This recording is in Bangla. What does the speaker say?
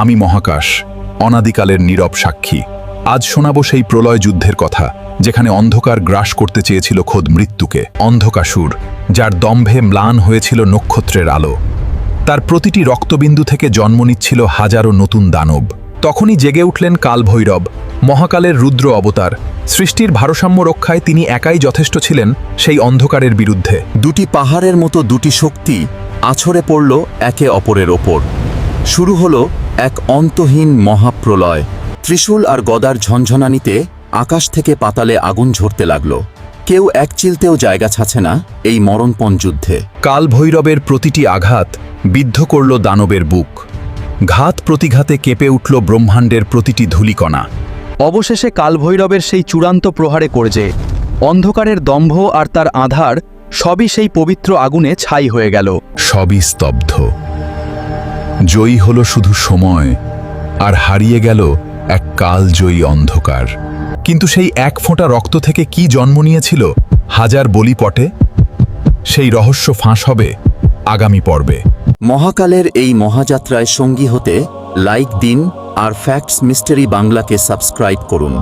আমি মহাকাশ, অনাদিকালের নীরব সাক্ষী। আজ শোনাব সেই প্রলয় যুদ্ধের কথা, যেখানে অন্ধকার গ্রাস করতে চেয়েছিল খোদ মৃত্যুকে। অন্ধকাসুর, যার দম্ভে ম্লান হয়েছিল নক্ষত্রের আলো। তার প্রতিটি রক্তবিন্দু থেকে জন্ম নিচ্ছিল হাজারো নতুন দানব। তখনই জেগে উঠলেন কালভৈরব, মহাকালের রুদ্র অবতার। সৃষ্টির ভারসাম্য রক্ষায় তিনি একাই যথেষ্ট ছিলেন সেই অন্ধকারের বিরুদ্ধে। দুটি পাহাড়ের মতো দুটি শক্তি আছড়ে পড়ল একে অপরের ওপর। শুরু হলো এক অন্তহীন মহাপ্রলয়। ত্রিশূল আর গদার ঝনঝনানিতে আকাশ থেকে পাতালে আগুন ঝরতে লাগল। কেউ এক চিলতেও জায়গা ছাছে না এই মরণপণ যুদ্ধে। কালভৈরবের প্রতিটি আঘাত বিদ্ধ করল দানবের বুক। ঘাত প্রতিঘাতে কেঁপে উঠল ব্রহ্মাণ্ডের প্রতিটি ধূলিকণা। অবশেষে কালভৈরবের সেই চূড়ান্ত প্রহারে করজে অন্ধকারের দম্ভ আর তার আধার সবই সেই পবিত্র আগুনে ছাই হয়ে গেল। সবই স্তব্ধ। জয়ী হলো শুধু সময়, আর হারিয়ে গেল এক কালজয়ী অন্ধকার। কিন্তু সেই এক ফোঁটা রক্ত থেকে কি জন্ম নিয়েছিল হাজার বলিপটে? সেই রহস্য ফাঁস হবে আগামী পর্বে। মহাকালের এই মহাযাত্রায় সঙ্গী হতে লাইক দিন আর ফ্যাক্টস মিস্টারি বাংলাকে সাবস্ক্রাইব করুন।